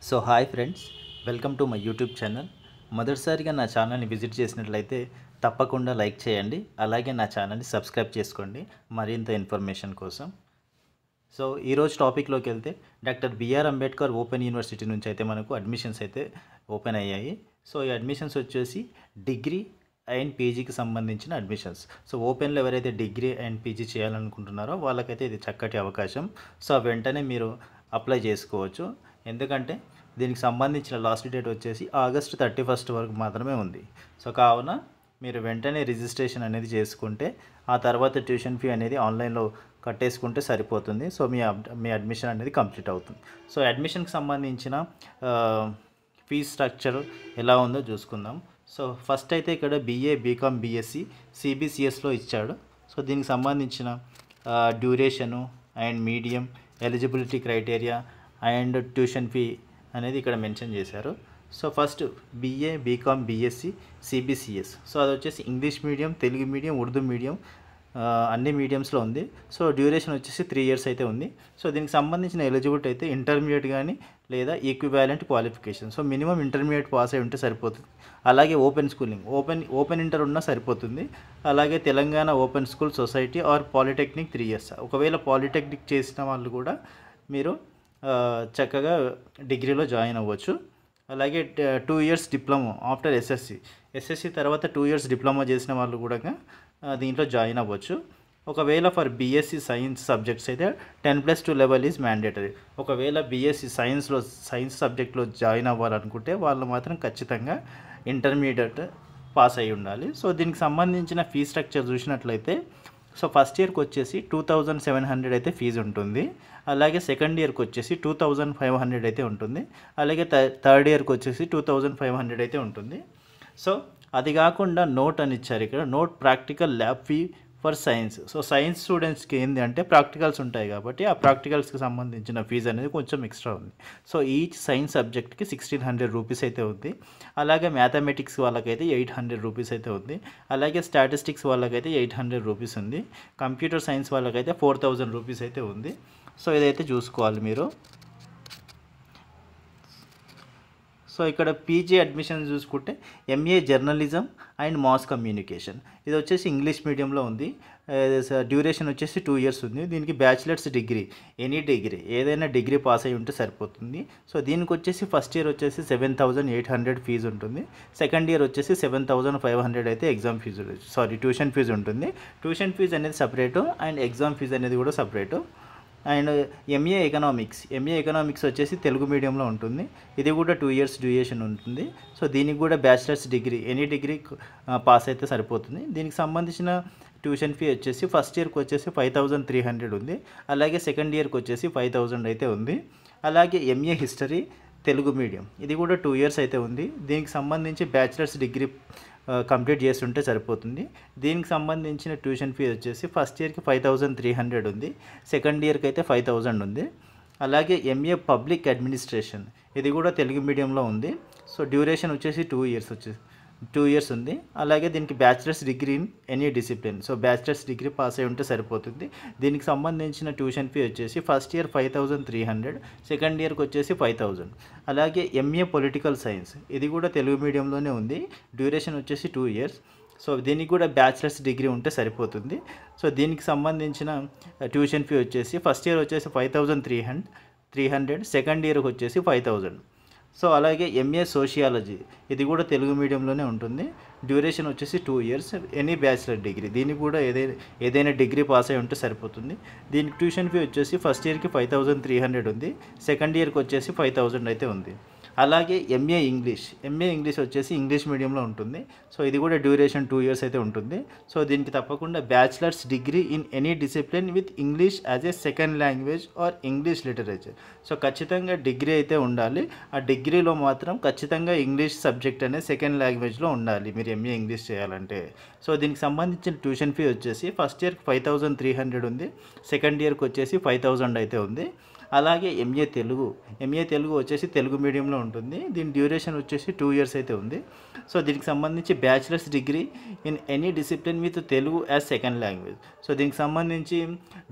So hi friends, welcome to my YouTube channel. మొదటిసారిగా నా ఛానల్ని విజిట్ చేసినట్లయితే తప్పకుండా లైక్ చేయండి. అలాగే నా ఛానల్ని సబ్స్క్రైబ్ చేసుకోండి మరింత ఇన్ఫర్మేషన్ కోసం. సో ఈరోజు టాపిక్లోకి వెళ్తే doctor BR Ambedkar open university నుంచి అయితే మనకు అడ్మిషన్స్ అయితే ఓపెన్ అయ్యాయి. సో ఈ అడ్మిషన్స్ వచ్చేసి డిగ్రీ అండ్ పీజీకి సంబంధించిన అడ్మిషన్స్. సో ఓపెన్లో ఎవరైతే డిగ్రీ అండ్ పీజీ చేయాలనుకుంటున్నారో వాళ్ళకైతే ఇది చక్కటి అవకాశం. సో వెంటనే మీరు అప్లై చేసుకోవచ్చు. ఎందుకంటే దీనికి సంబంధించిన లాస్ట్ డేట్ వచ్చేసి ఆగస్ట్ 31 వరకు మాత్రమే ఉంది. సో కావున మీరు వెంటనే రిజిస్ట్రేషన్ అనేది చేసుకుంటే ఆ తర్వాత ట్యూషన్ ఫీ అనేది ఆన్లైన్లో కట్టేసుకుంటే సరిపోతుంది. సో మీ అడ్మిషన్ అనేది కంప్లీట్ అవుతుంది. సో అడ్మిషన్కి సంబంధించిన ఫీజ్ స్ట్రక్చర్ ఎలా ఉందో చూసుకుందాం. సో ఫస్ట్ అయితే ఇక్కడ బీఏ, బీకామ్, బీఎస్సీ సిబిసిఎస్లో ఇచ్చాడు. సో దీనికి సంబంధించిన duration and medium, eligibility criteria and tuition fee అనేది ఇక్కడ మెన్షన్ చేశారు. So first BA, BCom, BSc CBCS. So అది వచ్చేసి English medium, Telugu medium, Urdu medium అన్ని మీడియంస్లో ఉంది. సో డ్యూరేషన్ వచ్చేసి 3 years అయితే ఉంది. సో దీనికి సంబంధించిన ఎలిజిబిలిటీ అయితే ఇంటర్మీడియట్ కానీ లేదా equivalent qualification. So minimum intermediate pass అయి ఉంటే సరిపోతుంది. అలాగే ఓపెన్ స్కూలింగ్, ఓపెన్ ఇంటర్ ఉన్నా సరిపోతుంది. అలాగే Telangana open school society or polytechnic 3 years. ఒకవేళ పాలిటెక్నిక్ చేసిన వాళ్ళు కూడా మీరు చక్కగా డిగ్రీలో జాయిన్ అవ్వచ్చు. అలాగే 2 years డిప్లొమా ఆఫ్టర్ ఎస్ఎస్సి తర్వాత 2 years డిప్లొమా చేసిన వాళ్ళు కూడా దీంట్లో జాయిన్ అవ్వచ్చు. ఒకవేళ ఫర్ బీఎస్సీ సైన్స్ సబ్జెక్ట్స్ అయితే 10+2 లెవెల్ ఈజ్ మ్యాండేటరీ. ఒకవేళ బీఎస్సీ సైన్స్ సబ్జెక్ట్లో జాయిన్ అవ్వాలనుకుంటే వాళ్ళు మాత్రం ఖచ్చితంగా ఇంటర్మీడియట్ పాస్ అయి ఉండాలి. సో దీనికి సంబంధించిన ఫీ స్ట్రక్చర్ చూసినట్లయితే సో ఫస్ట్ ఇయర్కి వచ్చేసి 2700 అయితే ఫీజు ఉంటుంది. అలాగే సెకండ్ ఇయర్కి వచ్చేసి 2500 అయితే ఉంటుంది. అలాగే థర్డ్ ఇయర్కి వచ్చేసి 2500 అయితే ఉంటుంది. సో అది కాకుండా నోట్ అని ఇచ్చారు ఇక్కడ, note practical lab fee for science. So science స్టూడెంట్స్కి ఏంటి అంటే ప్రాక్టికల్స్ ఉంటాయి కాబట్టి ఆ ప్రాక్టికల్స్కి సంబంధించిన ఫీజు అనేది కొంచెం ఎక్స్ట్రా ఉంది. సో ఈచ్ సైన్స్ సబ్జెక్ట్కి 1600 రూపీస్ అయితే ఉంది. అలాగే మ్యాథమెటిక్స్ వాళ్ళకైతే 800 రూపీస్ అయితే ఉంది. అలాగే స్టాటిస్టిక్స్ వాళ్ళకైతే 800 రూపీస్ ఉంది. కంప్యూటర్ సైన్స్ వాళ్ళకైతే 4000 రూపీస్ అయితే ఉంది. సో ఇదైతే చూసుకోవాలి మీరు. సో ఇక్కడ పీజీ అడ్మిషన్ చూసుకుంటే MA journalism and mass communication, ఇది వచ్చేసి ఇంగ్లీష్ మీడియంలో ఉంది. డ్యూరేషన్ వచ్చేసి 2 years ఉంది. దీనికి బ్యాచిలర్స్ డిగ్రీ, ఎనీ డిగ్రీ ఏదైనా డిగ్రీ పాస్ అయి ఉంటే సరిపోతుంది. సో దీనికి వచ్చేసి ఫస్ట్ ఇయర్ వచ్చేసి 7800 ఫీజు ఉంటుంది. సెకండ్ ఇయర్ వచ్చేసి 7500 అయితే ఎగ్జామ్ ఫీజు ట్యూషన్ ఫీజు ఉంటుంది. ట్యూషన్ ఫీజు అనేది సపరేటు అండ్ ఎగ్జామ్ ఫీజు అనేది కూడా సపరేటు. అండ్ ఎంఏ ఎకనామిక్స్ వచ్చేసి తెలుగు మీడియంలో ఉంటుంది. ఇది కూడా 2 years డ్యూరేషన్ ఉంటుంది. సో దీనికి కూడా bachelors degree, any degree pass అయితే సరిపోతుంది. దీనికి సంబంధించిన ట్యూషన్ ఫీ వచ్చేసి ఫస్ట్ ఇయర్కి వచ్చేసి 5300 ఉంది. అలాగే సెకండ్ ఇయర్కి వచ్చేసి 5000 అయితే ఉంది. అలాగే ఎంఏ హిస్టరీ తెలుగు మీడియం, ఇది కూడా 2 years అయితే ఉంది. దీనికి సంబంధించి బ్యాచిలర్స్ డిగ్రీ కంప్లీట్ చేస్తుంటే సరిపోతుంది. దీనికి సంబంధించిన ట్యూషన్ ఫీ వచ్చేసి ఫస్ట్ ఇయర్కి 5300 ఉంది. సెకండ్ ఇయర్కి అయితే 5000 ఉంది. అలాగే ఎంఏ పబ్లిక్ అడ్మినిస్ట్రేషన్, ఇది కూడా తెలుగు మీడియంలో ఉంది. సో డ్యూరేషన్ వచ్చేసి 2 years ఉంది. అలాగే దీనికి bachelors degree in any discipline. So bachelors degree pass అయి ఉంటే సరిపోతుంది. దీనికి సంబంధించిన ట్యూషన్ ఫీ వచ్చేసి ఫస్ట్ ఇయర్ 5300, సెకండ్ ఇయర్కి వచ్చేసి 5000. అలాగే ఎంఏ పొలిటికల్ సైన్స్, ఇది కూడా తెలుగు మీడియంలోనే ఉంది. డ్యూరేషన్ వచ్చేసి 2 years. సో దీనికి కూడా బ్యాచిలర్స్ డిగ్రీ ఉంటే సరిపోతుంది. సో దీనికి సంబంధించిన ట్యూషన్ ఫీ వచ్చేసి ఫస్ట్ ఇయర్ వచ్చేసి 5300, సెకండ్ ఇయర్కి వచ్చేసి 5000. సో అలాగే ఎంఏ సోషియాలజీ, ఇది కూడా తెలుగు మీడియంలోనే ఉంటుంది. డ్యూరేషన్ వచ్చేసి 2 years, ఎనీ బ్యాచిలర్ డిగ్రీ. దీనికి కూడా ఏదైనా డిగ్రీ పాస్ అయి ఉంటే సరిపోతుంది. దీనికి ట్యూషన్ ఫీ వచ్చేసి ఫస్ట్ ఇయర్కి 5300 ఉంది. సెకండ్ ఇయర్కి వచ్చేసి 5000 అయితే ఉంది. అలాగే ఎంఏ ఇంగ్లీష్ వచ్చేసి ఇంగ్లీష్ మీడియంలో ఉంటుంది. సో ఇది కూడా డ్యూరేషన్ 2 years అయితే ఉంటుంది. సో దీనికి తప్పకుండా bachelor's degree in any discipline with English as a second language or English literature. So ఖచ్చితంగా డిగ్రీ అయితే ఉండాలి. ఆ డిగ్రీలో మాత్రం ఖచ్చితంగా ఇంగ్లీష్ సబ్జెక్ట్ అనేది సెకండ్ లాంగ్వేజ్లో ఉండాలి మీరు ఎంఏ ఇంగ్లీష్ చేయాలంటే. సో దీనికి సంబంధించిన ట్యూషన్ ఫీ వచ్చేసి ఫస్ట్ ఇయర్కి 5300 ఉంది. సెకండ్ ఇయర్కి వచ్చేసి 5000 అయితే ఉంది. అలాగే ఎంఏ తెలుగు వచ్చేసి తెలుగు మీడియంలో ఉంటుంది. దీని డ్యూరేషన్ వచ్చేసి 2 ఇయర్స్ అయితే ఉంది. సో దీనికి సంబంధించి bachelors degree in any discipline with Telugu as second language. So దీనికి సంబంధించి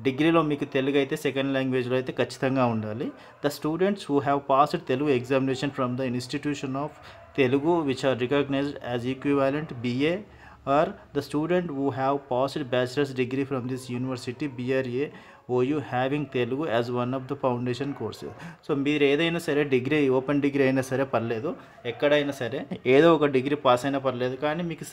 డిగ్రీలో మీకు తెలుగు అయితే సెకండ్ లాంగ్వేజ్లో అయితే ఖచ్చితంగా ఉండాలి. The students who have passed Telugu examination from the institution of Telugu which are recognized as equivalent BA, or the student who have passed bachelor's degree from this university BRA OU having Telugu as one of the foundation courses. So మీరు ఏదైనా సరే degree, open degree అయినా సరే పర్లేదు, ఎక్కడైనా సరే ఏదో ఒక డిగ్రీ పాస్ అయినా పర్లేదు, కానీ మీకు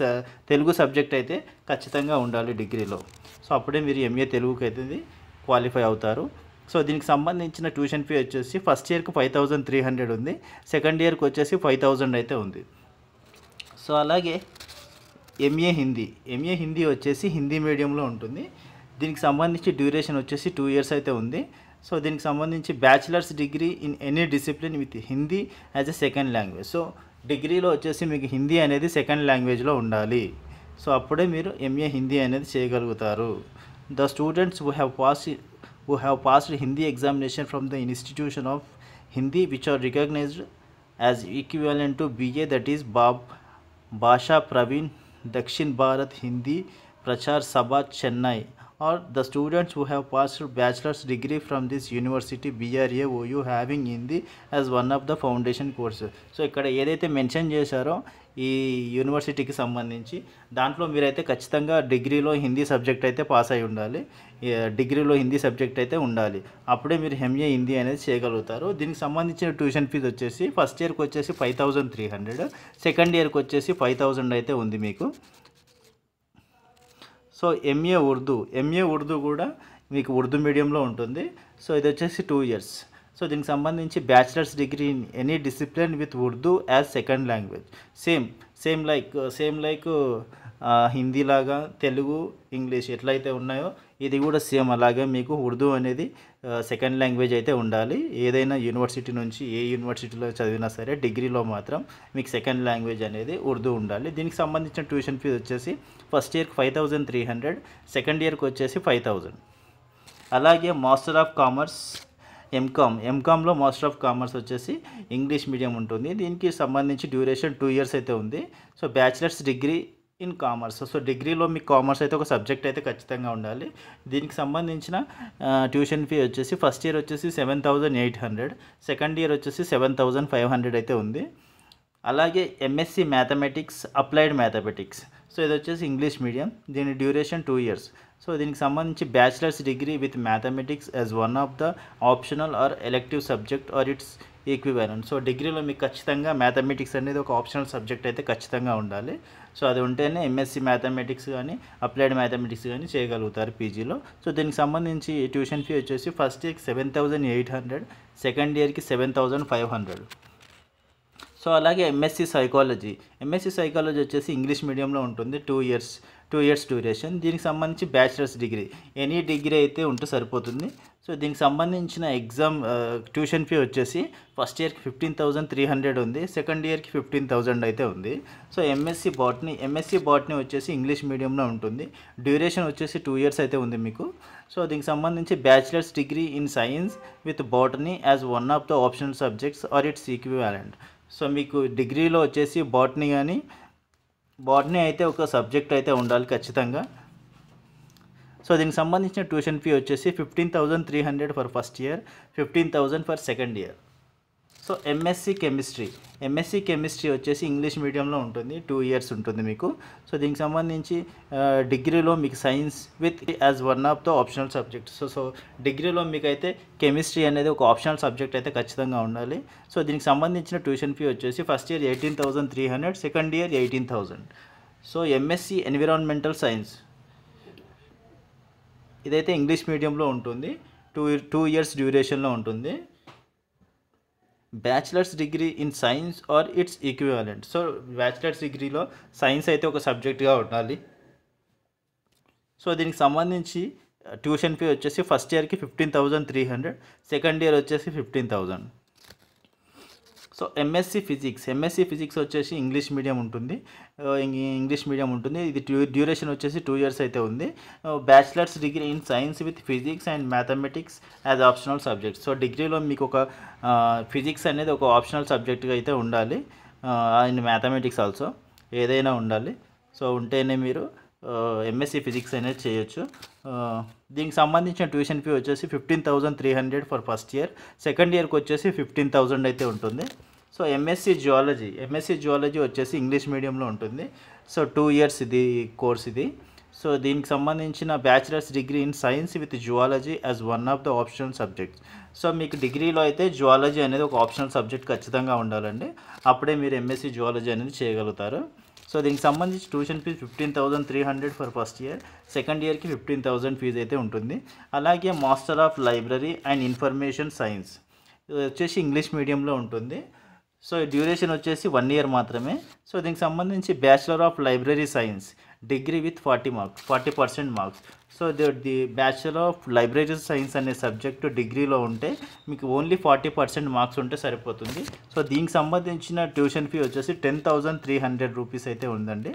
తెలుగు సబ్జెక్ట్ అయితే ఖచ్చితంగా ఉండాలి డిగ్రీలో. సో అప్పుడే మీరు ఎంఏ తెలుగుకి అయితే క్వాలిఫై అవుతారు. సో దీనికి సంబంధించిన ట్యూషన్ ఫీ వచ్చేసి ఫస్ట్ ఇయర్కి 5300 ఉంది, సెకండ్ ఇయర్కి వచ్చేసి 5000 అయితే ఉంది. సో అలాగే ఎంఏ హిందీ వచ్చేసి హిందీ మీడియంలో ఉంటుంది. దీనికి సంబంధించి డ్యూరేషన్ వచ్చేసి 2 ఇయర్స్ అయితే ఉంది. సో దీనికి సంబంధించి bachelors degree in any discipline with Hindi as a second language. So డిగ్రీలో వచ్చేసి మీకు హిందీ అనేది సెకండ్ లాంగ్వేజ్లో ఉండాలి. సో అప్పుడే మీరు ఎంఏ హిందీ అనేది చేయగలుగుతారు. The students who have passed Hindi examination from the institution of Hindi which are recognized as equivalent to BA, that is Bhasha Praveen Dakshin Bharat Hindi Prachar Sabha Chennai, or the students who have passed bachelor's degree from this university BRA OU having Hindi as one of the foundation courses. So ఇక్కడ ఏదైతే mention చేశారో ఈ యూనివర్సిటీకి సంబంధించి దాంట్లో మీరైతే ఖచ్చితంగా డిగ్రీలో హిందీ సబ్జెక్ట్ అయితే పాస్ అయి ఉండాలి, డిగ్రీలో హిందీ సబ్జెక్ట్ అయితే ఉండాలి. అప్పుడే మీరు ఎంఏ హిందీ అనేది చేయగలుగుతారు. దీనికి సంబంధించిన ట్యూషన్ ఫీజు వచ్చేసి ఫస్ట్ ఇయర్కి వచ్చేసి 5300, సెకండ్ ఇయర్కి వచ్చేసి 5000 అయితే ఉంది మీకు. సో ఎంఏ ఉర్దూ కూడా మీకు ఉర్దూ మీడియంలో ఉంటుంది. సో ఇది వచ్చేసి 2 ఇయర్స్. సో దీనికి సంబంధించి bachelors degree in any discipline with Urdu as second language. Same like Hindi లాగా తెలుగు, ఇంగ్లీష్ ఎట్లయితే ఉన్నాయో ఇది కూడా సేమ్ అలాగే మీకు ఉర్దూ అనేది సెకండ్ లాంగ్వేజ్ అయితే ఉండాలి. ఏదైనా యూనివర్సిటీ నుంచి ఏ యూనివర్సిటీలో చదివినా సరే డిగ్రీలో మాత్రం మీకు సెకండ్ లాంగ్వేజ్ అనేది ఉర్దూ ఉండాలి. దీనికి సంబంధించిన ట్యూషన్ ఫీజు వచ్చేసి ఫస్ట్ ఇయర్కి 5300, సెకండ్ ఇయర్కి వచ్చేసి 5000. అలాగే మాస్టర్ ఆఫ్ కామర్స్ ఎంకామ్లో మాస్టర్ ఆఫ్ కామర్స్ వచ్చేసి ఇంగ్లీష్ మీడియం ఉంటుంది. దీనికి సంబంధించి డ్యూరేషన్ 2 ఇయర్స్ అయితే ఉంది. So bachelors degree in commerce. So డిగ్రీలో మీకు కామర్స్ అయితే ఒక సబ్జెక్ట్ అయితే ఖచ్చితంగా ఉండాలి. దీనికి సంబంధించిన ట్యూషన్ ఫీ వచ్చేసి ఫస్ట్ ఇయర్ వచ్చేసి 7800, సెకండ్ ఇయర్ వచ్చేసి 7500 అయితే ఉంది. అలాగే MSc mathematics, applied mathematics. So ఇది వచ్చేసి ఇంగ్లీష్ మీడియం, దీని డ్యూరేషన్ 2 ఇయర్స్. సో దీనికి సంబంధించి bachelors degree with mathematics as one of the optional or elective subject or its equivalent. So డిగ్రీలో మీకు ఖచ్చితంగా మ్యాథమెటిక్స్ అనేది ఒక ఆప్షనల్ సబ్జెక్ట్ అయితే ఖచ్చితంగా ఉండాలి. సో అది ఉంటేనే ఎంఎస్సి మ్యాథమెటిక్స్ కానీ అప్లైడ్ మ్యాథమెటిక్స్ కానీ చేయగలుగుతారు పీజీలో. సో దీనికి సంబంధించి ట్యూషన్ ఫీ వచ్చేసి ఫస్ట్ ఇయర్కి 7800, సెకండ్ ఇయర్కి 7500. సో అలాగే ఎంఎస్సి సైకాలజీ వచ్చేసి ఇంగ్లీష్ మీడియంలో ఉంటుంది. 2 ఇయర్స్ డ్యూరేషన్. దీనికి సంబంధించి బ్యాచిలర్స్ డిగ్రీ ఎనీ డిగ్రీ అయితే ఉంటే సరిపోతుంది. సో దీనికి సంబంధించిన ట్యూషన్ ఫీ వచ్చేసి ఫస్ట్ ఇయర్కి 15300 ఉంది, సెకండ్ ఇయర్కి 15000 అయితే ఉంది. సో ఎంఎస్సి బాటనీ వచ్చేసి ఇంగ్లీష్ మీడియంలో ఉంటుంది. డ్యూరేషన్ వచ్చేసి 2 ఇయర్స్ అయితే ఉంది మీకు. సో దీనికి సంబంధించి bachelors degree in science with botany as one of the optional subjects or its equivalent. So మీకు డిగ్రీలో వచ్చేసి బాటనీ అయితే ఒక సబ్జెక్ట్ అయితే ఉండాలి ఖచ్చితంగా. సో దీనికి సంబంధించిన ట్యూషన్ ఫీ వచ్చేసి 15300 for first year, 15000 for second year. So MSc chemistry వచ్చేసి ఇంగ్లీష్ మీడియంలో ఉంటుంది. 2 ఇయర్స్ ఉంటుంది మీకు. సో దీనికి సంబంధించి డిగ్రీలో మీకు science with as one of the optional subject. So డిగ్రీలో మీకు అయితే కెమిస్ట్రీ అనేది ఒక ఆప్షనల్ సబ్జెక్ట్ అయితే ఖచ్చితంగా ఉండాలి. సో దీనికి సంబంధించిన ట్యూషన్ ఫీ వచ్చేసి first year 18300, second year 18000. So MSc environmental science ఇదైతే ఇంగ్లీష్ మీడియంలో ఉంటుంది. 2 ఇయర్స్ డ్యూరేషన్లో ఉంటుంది. Bachelor's degree in science or its equivalent. So bachelor's డిగ్రీలో సైన్స్ అయితే ఒక సబ్జెక్ట్గా ఉండాలి. సో దీనికి సంబంధించి ట్యూషన్ ఫీ వచ్చేసి ఫస్ట్ ఇయర్కి 15300, సెకండ్ ఇయర్ వచ్చేసి 15000. సో ఎంఎస్సి ఫిజిక్స్ వచ్చేసి ఇంగ్లీష్ మీడియం ఉంటుంది. ఇంగ్లీష్ మీడియం ఉంటుంది. ఇది డ్యూరేషన్ వచ్చేసి 2 years అయితే ఉంది. Bachelors degree in science with physics and mathematics as optional subject. So డిగ్రీలో మీకు ఒక ఫిజిక్స్ అనేది ఒక ఆప్షనల్ సబ్జెక్ట్గా అయితే ఉండాలి. అండ్ మ్యాథమెటిక్స్ ఆల్సో ఏదైనా ఉండాలి. సో ఉంటేనే మీరు ఎంఎస్సి ఫిజిక్స్ అనేది చేయొచ్చు. దీనికి సంబంధించిన ట్యూషన్ ఫీ వచ్చేసి 15,300 ఫర్ ఫస్ట్ ఇయర్. సెకండ్ ఇయర్కి వచ్చేసి 15,000 అయితే ఉంటుంది. సో ఎంఎస్సి జియాలజీ వచ్చేసి ఇంగ్లీష్ మీడియంలో ఉంటుంది. సో 2 years ఇది కోర్స్ ఇది. సో దీనికి సంబంధించిన bachelors degree in science with zoology as one of the optional subjects. So మీకు డిగ్రీలో అయితే జువాలజీ అనేది ఒక ఆప్షనల్ సబ్జెక్ట్ ఖచ్చితంగా ఉండాలండి. అప్పుడే మీరు ఎంఎస్సి జువాలజీ అనేది చేయగలుగుతారు. సో దీనికి సంబంధించి tuition fees 15,300 for first year. Second ఇయర్కి 15,000 ఫీజు అయితే ఉంటుంది. అలాగే master of library and information science ఇది వచ్చేసి ఇంగ్లీష్ మీడియంలో ఉంటుంది. సో డ్యూరేషన్ వచ్చేసి 1 year మాత్రమే. సో దీనికి సంబంధించి bachelor of library science degree with 40% marks. So the bachelor of library science అనే సబ్జెక్టు డిగ్రీలో ఉంటే మీకు ఓన్లీ 40% మార్క్స్ ఉంటే సరిపోతుంది. సో దీనికి సంబంధించిన ట్యూషన్ ఫీ వచ్చేసి 10,300 రూపీస్ అయితే ఉందండి.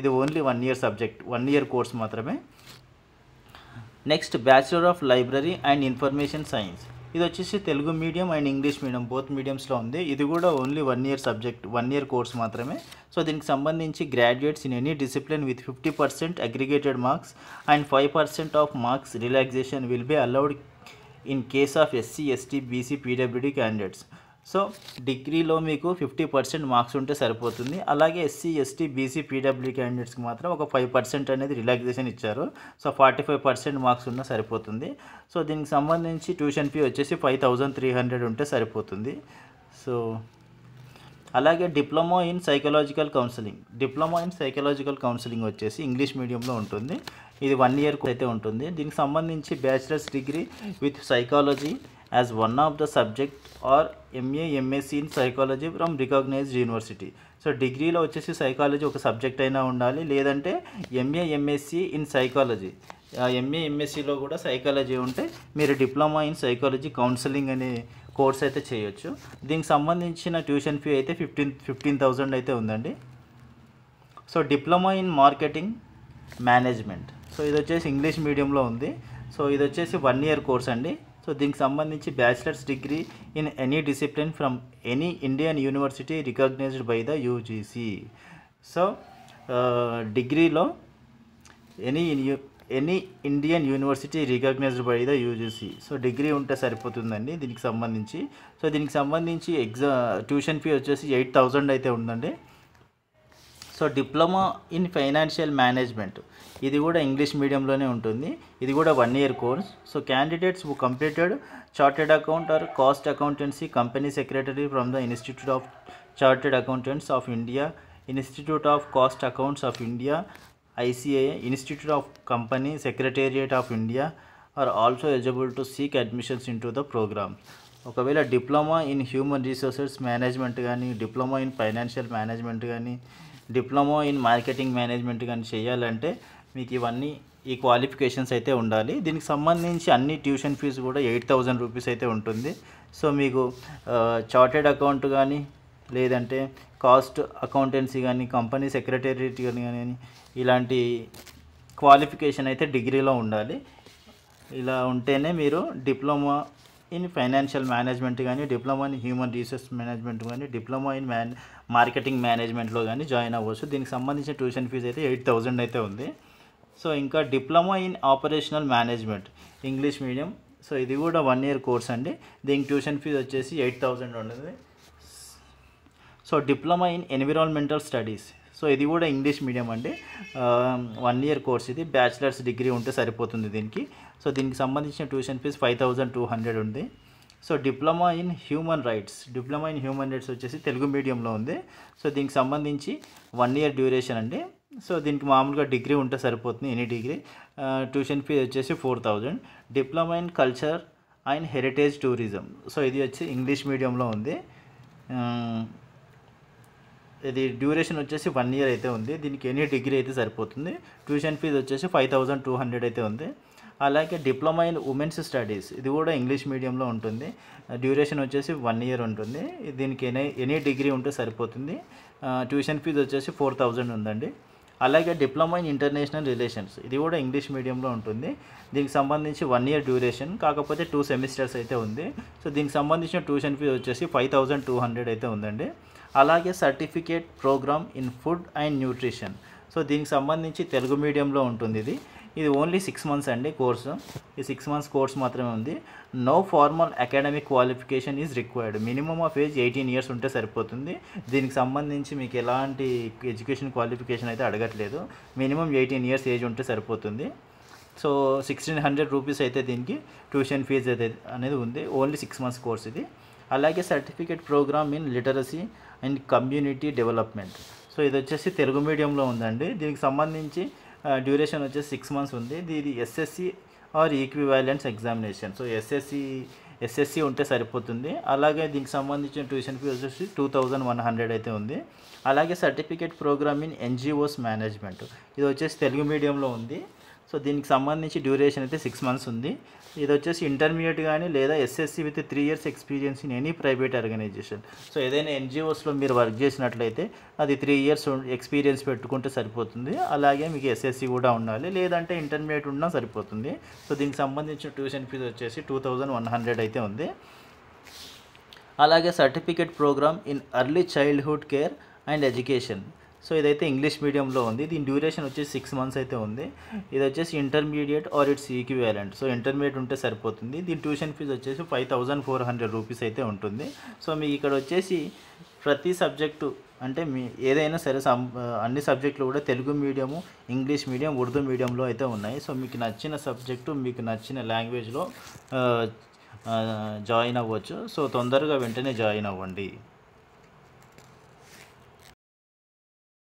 ఇది only 1 year subject, 1 year course మాత్రమే. Next bachelor of library and information science ఇది వచ్చేసి Telugu medium and English medium both మీడియంస్లో ఉంది. ఇది కూడా only 1 year subject, 1 year course మాత్రమే. సో దీనికి సంబంధించి graduates in any discipline with 50% aggregated marks and 5% of marks relaxation will be allowed in case of SC, ST, BC, PWD candidates. So డిగ్రీలో మీకు 50% marks ఉంటే సరిపోతుంది. అలాగే ఎస్సీ, ఎస్టీ, బీసీ, పీడబ్ల్యూడీ క్యాండిడేట్స్కి మాత్రం ఒక 5% అనేది రిలాక్సేషన్ ఇచ్చారు. సో 45% మార్క్స్ ఉన్నా సరిపోతుంది. సో దీనికి సంబంధించి ట్యూషన్ ఫీ వచ్చేసి 5,300 ఉంటే సరిపోతుంది. సో అలాగే డిప్లొమా ఇన్ సైకలాజికల్ కౌన్సిలింగ్ వచ్చేసి ఇంగ్లీష్ మీడియంలో ఉంటుంది. ఇది 1 year అయితే ఉంటుంది. దీనికి సంబంధించి bachelors degree with psychology as one of the subject or MA, MSc in psychology from recognised university. So డిగ్రీలో వచ్చేసి సైకాలజీ ఒక సబ్జెక్ట్ అయినా ఉండాలి, లేదంటే MA, MSc in psychology, MA, ఎంఎస్సీలో కూడా సైకాలజీ ఉంటే మీరు డిప్లొమా ఇన్ సైకాలజీ కౌన్సిలింగ్ అనే కోర్స్ అయితే చేయొచ్చు. దీనికి సంబంధించిన ట్యూషన్ ఫీ అయితే 15,000 అయితే ఉందండి. So diploma in marketing management, so ఇది వచ్చేసి ఇంగ్లీష్ మీడియంలో ఉంది. సో ఇది వచ్చేసి 1 year కోర్స్ అండి. సో దీనికి సంబంధించి bachelors degree in any discipline from any Indian university recognised by the UGC. So డిగ్రీలో any Indian university recognised by the UGC. So degree ఉంటే సరిపోతుందండి దీనికి సంబంధించి. సో దీనికి సంబంధించి ట్యూషన్ ఫీ వచ్చేసి 8,000 అయితే ఉందండి. So diploma in financial management ఇది కూడా ఇంగ్లీష్ మీడియంలోనే ఉంటుంది. ఇది కూడా 1 year course. So candidates who completed chartered account or cost accountancy company secretary from the institute of chartered accountants of India, institute of cost accounts of India, ICAI, institute of company secretariat of India or also eligible to seek admissions in to the programme. ఒకవేళ diploma in human resources management కానీ, diploma in financial management కానీ, diploma in marketing management కానీ చేయాలంటే మీకు ఇవన్నీ ఈ qualifications అయితే ఉండాలి. దీనికి సంబంధించి అన్ని ట్యూషన్ ఫీజు కూడా 8,000 రూపీస్ అయితే ఉంటుంది. సో మీకు చార్టెడ్ అకౌంట్ కానీ, లేదంటే కాస్ట్ అకౌంటెన్సీ కానీ, కంపెనీ సెక్రటేరియట్ కానీ ఇలాంటి క్వాలిఫికేషన్ అయితే డిగ్రీలో ఉండాలి. ఇలా ఉంటేనే మీరు డిప్లొమా ఇన్ ఫైనాన్షియల్ మేనేజ్మెంట్ కానీ, diploma in human resource management కానీ, డిప్లొమా ఇన్ మార్కెటింగ్ మేనేజ్మెంట్లో కానీ జాయిన్ అవ్వచ్చు. దీనికి సంబంధించిన ట్యూషన్ ఫీజు అయితే 8,000 అయితే ఉంది. సో ఇంకా diploma in operational management English medium. So ఇది కూడా 1 year కోర్స్ అండి. దీనికి ట్యూషన్ ఫీజు వచ్చేసి 8,000 ఉంటుంది. So diploma in environmental studies, so ఇది కూడా ఇంగ్లీష్ మీడియం అండి. 1 year కోర్స్ ఇది. బ్యాచిలర్స్ డిగ్రీ ఉంటే సరిపోతుంది దీనికి. సో దీనికి సంబంధించిన ట్యూషన్ ఫీజు 5,200 ఉంది. So diploma in human rights వచ్చేసి తెలుగు మీడియంలో ఉంది. సో దీనికి సంబంధించి 1 year డ్యూరేషన్ అండి. సో దీనికి మామూలుగా డిగ్రీ ఉంటే సరిపోతుంది, ఎనీ డిగ్రీ. ట్యూషన్ ఫీజు వచ్చేసి 4,000. Diploma in culture and heritage tourism, so ఇది వచ్చి ఇంగ్లీష్ మీడియంలో ఉంది. ఇది డ్యూరేషన్ వచ్చేసి 1 year అయితే ఉంది. దీనికి ఎనీ డిగ్రీ అయితే సరిపోతుంది. ట్యూషన్ ఫీజు వచ్చేసి 5,200 అయితే ఉంది. అలాగే డిప్లొమా ఇన్ ఉమెన్స్ స్టడీస్ ఇది కూడా ఇంగ్లీష్ మీడియంలో ఉంటుంది. డ్యూరేషన్ వచ్చేసి 1 ఇయర్ ఉంటుంది. దీనికి ఎనీ డిగ్రీ ఉంటే సరిపోతుంది. ట్యూషన్ ఫీజు వచ్చేసి 4000 ఉందండి. అలాగే డిప్లొమా ఇన్ ఇంటర్నేషనల్ రిలేషన్స్ ఇది కూడా ఇంగ్లీష్ మీడియంలో ఉంటుంది. దీనికి సంబంధించి 1 ఇయర్ డ్యూరేషన్, కాకపోతే 2 సెమిస్టర్స్ అయితే ఉంది. సో దీనికి సంబంధించిన ట్యూషన్ ఫీజు వచ్చేసి 5200 అయితే ఉందండి. అలాగే certificate programme in food and nutrition, so దీనికి సంబంధించి తెలుగు మీడియంలో ఉంటుంది. ఇది ఓన్లీ 6 మంత్స్ అండి కోర్సు. ఈ 6 మంత్స్ కోర్స్ మాత్రమే ఉంది. No formal academic qualification is required. Minimum of age 18 years ఉంటే సరిపోతుంది. దీనికి సంబంధించి మీకు ఎలాంటి ఎడ్యుకేషన్ క్వాలిఫికేషన్ అయితే అడగట్లేదు. మినిమం 18 ఇయర్స్ ఏజ్ ఉంటే సరిపోతుంది. సో 1600 రూపీస్ అయితే దీనికి ట్యూషన్ ఫీజు అయితే అనేది ఉంది. ఓన్లీ 6 మంత్స్ కోర్స్ ఇది. అలాగే certificate programme in literacy and community development, so ఇది వచ్చేసి తెలుగు మీడియంలో ఉందండి. దీనికి సంబంధించి డ్యూరేషన్ వచ్చేసి 6 మంత్స్ ఉంది. ఇది SSC or equivalence examination. So SSC ఉంటే సరిపోతుంది. అలాగే దీనికి సంబంధించిన ట్యూషన్ ఫీ వచ్చేసి 2100 అయితే ఉంది. అలాగే certificate programme in NGOs management ఇది వచ్చేసి తెలుగు మీడియంలో ఉంది. సో దీనికి సంబంధించి డ్యూరేషన్ అయితే 6 మంత్స్ ఉంది. ఇది వచ్చేసి ఇంటర్మీడియట్ కానీ లేదా SSC with 3 years experience in any private organisation. So ఏదైనా ఎన్జిఓస్లో మీరు వర్క్ చేసినట్లయితే అది 3 ఇయర్స్ ఎక్స్పీరియన్స్ పెట్టుకుంటే సరిపోతుంది. అలాగే మీకు ఎస్ఎస్సి కూడా ఉండాలి, లేదంటే ఇంటర్మీడియట్ ఉన్నా సరిపోతుంది. సో దీనికి సంబంధించిన ట్యూషన్ ఫీజు వచ్చేసి 2100 అయితే ఉంది. అలాగే certificate programme in early childhood care and education, so ఇదైతే ఇంగ్లీష్ మీడియంలో ఉంది. దీని డ్యూరేషన్ వచ్చేసి 6 మంత్స్ అయితే ఉంది. ఇది వచ్చేసి intermediate or its equivalent, so intermediate ఉంటే సరిపోతుంది. దీని ట్యూషన్ ఫీజు వచ్చేసి 5400 రూపీస్ అయితే ఉంటుంది. సో మీకు ఇక్కడ వచ్చేసి ప్రతి సబ్జెక్టు అంటే మీ ఏదైనా సరే అన్ని సబ్జెక్టులు కూడా Telugu medium, English medium, Urdu మీడియంలో అయితే ఉన్నాయి. సో మీకు నచ్చిన సబ్జెక్టు మీకు నచ్చిన లాంగ్వేజ్లో జాయిన్ అవ్వచ్చు. సో తొందరగా వెంటనే జాయిన్ అవ్వండి.